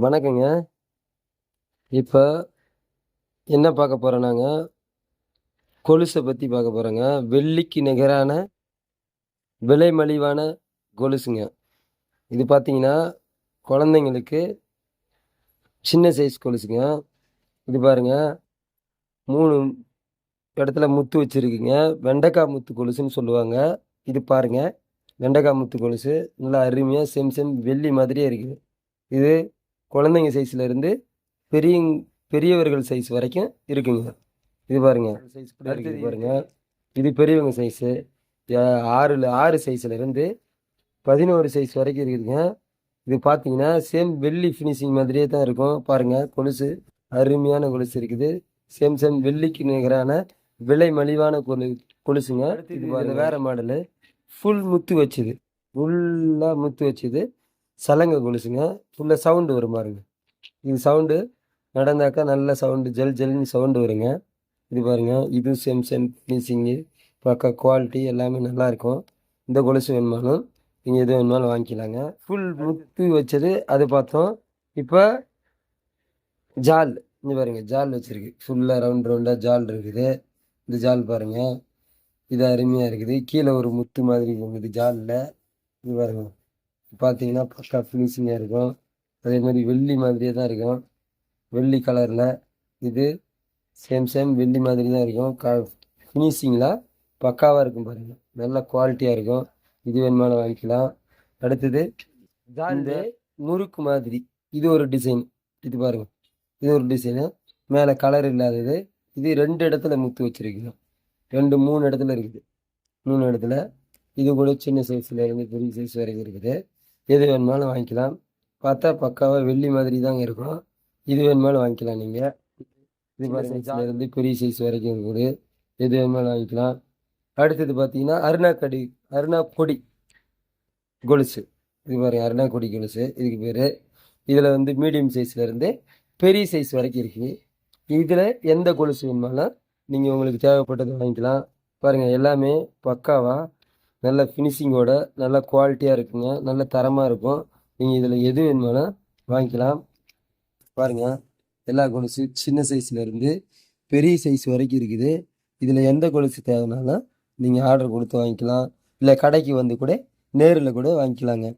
வணக்கங்க. இப்போ என்ன பார்க்க போறோம்னாங்க, கொலுச பத்தி பார்க்க போறோங்க. வெள்ளிக்கு நிகரான விலை மலிவான கொலுசுங்க. இது பார்த்தீங்கன்னா, குழந்தைங்களுக்கு சின்ன சைஸ் கொலுசுங்க. இது பாருங்க 3 இடத்துல முத்து வச்சிருக்குங்க. வெண்டைக்கா முத்து கொலுசுன்னு சொல்லுவாங்க. இது பாருங்க, வெண்டைக்கா முத்து கொலுசு. நல்லா அருமையா செம் செம் வெள்ளி மாதிரியே இருக்குது. இது குழந்தைங்க சைஸ்ல இருந்து பெரியங் பெரியவர்கள் சைஸ் வரைக்கும் இருக்குங்க. இது பாருங்க. சைஸ் கூட இருக்குது பாருங்க. இது பெரியவங்க சைஸு. 6 சைஸ்ல இருந்து 11 சைஸ் வரைக்கும் இருக்குதுங்க. இது பார்த்தீங்கன்னா, சேம் வெள்ளி ஃபினிஷிங் மாதிரியே தான் இருக்கும். பாருங்க கொலுசு அருமையான கொலுசு இருக்குது. சேம் சேம் வெள்ளிக்கு நிகரான விலை மலிவான கொலுசுங்க. இது பாருங்க வேற மாடலு. ஃபுல் முத்து வச்சுது. ஃபுல்லா முத்து வச்சுது. சலங்க கொலுசுங்க. ஃபுல்லா சவுண்டு வரும் பாருங்க. இது சவுண்டு நடந்தாக்கா நல்ல சவுண்டு ஜல் ஜல்னு சவுண்டு வருங்க. இது பாருங்க. இது சேம் சேம் ஃபினிஷிங்கு பக்கா குவாலிட்டி எல்லாமே நல்லாயிருக்கும். இந்த கொலுசு வேணுமானாலும் நீங்கள் எது வேணுமானாலும் வாங்கிக்கலாங்க. ஃபுல் முத்து வச்சது அது பார்த்தோம். இப்போ ஜால் இங்கே பாருங்க, ஜால் வச்சுருக்கு. ஃபுல்லாக ரவுண்டாக ஜால் இருக்குது. இந்த ஜால் பாருங்க, இது அருமையாக இருக்குது. கீழே ஒரு முத்து மாதிரி போகுது ஜாலில். இது பாருங்க, பார்த்தீங்கன்னா பக்கா ஃபினிஷிங்காக இருக்கும். அதே மாதிரி வெள்ளி மாதிரியே தான் இருக்கும். வெள்ளி கலரில் இது சேம் சேம் வெள்ளி மாதிரி தான் இருக்கும். ஃபினிஷிங்கில் பக்காவாக இருக்கும் பாருங்கள். நல்ல குவாலிட்டியாக இருக்கும். இது வேணுமானாலும் வாங்கிக்கலாம். அடுத்தது இந்த முறுக்கு மாதிரி இது ஒரு டிசைன். இது பாருங்கள், இது ஒரு டிசைனு. மேலே கலர் இல்லாதது. இது 2 இடத்துல முத்து வச்சுருக்கீங்க. 2 3 இடத்துல இருக்குது. 3 இடத்துல. இது கூட சின்ன சைஸில் இருந்து பெரிய சைஸ் வரைக்கும் இருக்குது. எது வேணுமானாலும் வாங்கிக்கலாம். பார்த்தா பக்காவாக வெள்ளி மாதிரி தாங்க இருக்கும். இது வேணுமானாலும் வாங்கிக்கலாம் நீங்கள். இது மாதிரி சைஸ்ல இருந்து பெரிய சைஸ் வரைக்கும் இருக்குது. எது வேணுமானாலும் வாங்கிக்கலாம். அடுத்தது பார்த்தீங்கன்னா அருணா கொடி கொலுசு. இது பாருங்க, அருணா கொடி கொலுசு இதுக்கு பேர். இதில் வந்து மீடியம் சைஸ்ல இருந்து பெரிய சைஸ் வரைக்கும் இருக்குது. இதில் எந்த கொலுசு வேணுமானாலும் நீங்கள் உங்களுக்கு தேவைப்பட்டதை வாங்கிக்கலாம். பாருங்கள் எல்லாமே பக்காவாக நல்ல ஃபினிஷிங்கோட நல்ல குவாலிட்டியாக இருக்குங்க. நல்ல தரமாக இருக்கும். நீங்கள் இதில் எது வேணுமானாலும் வாங்கிக்கலாம். பாருங்கள் எல்லா கொலுசு சின்ன சைஸ்ல இருந்து பெரிய சைஸ் வரைக்கும் இருக்குது. இதில் எந்த கொலுசு தேவைனாலும் நீங்கள் ஆர்டர் கொடுத்து வாங்கிக்கலாம். இல்லை கடைக்கு வந்து கூட நேரில் கூட வாங்கிக்கலாங்க.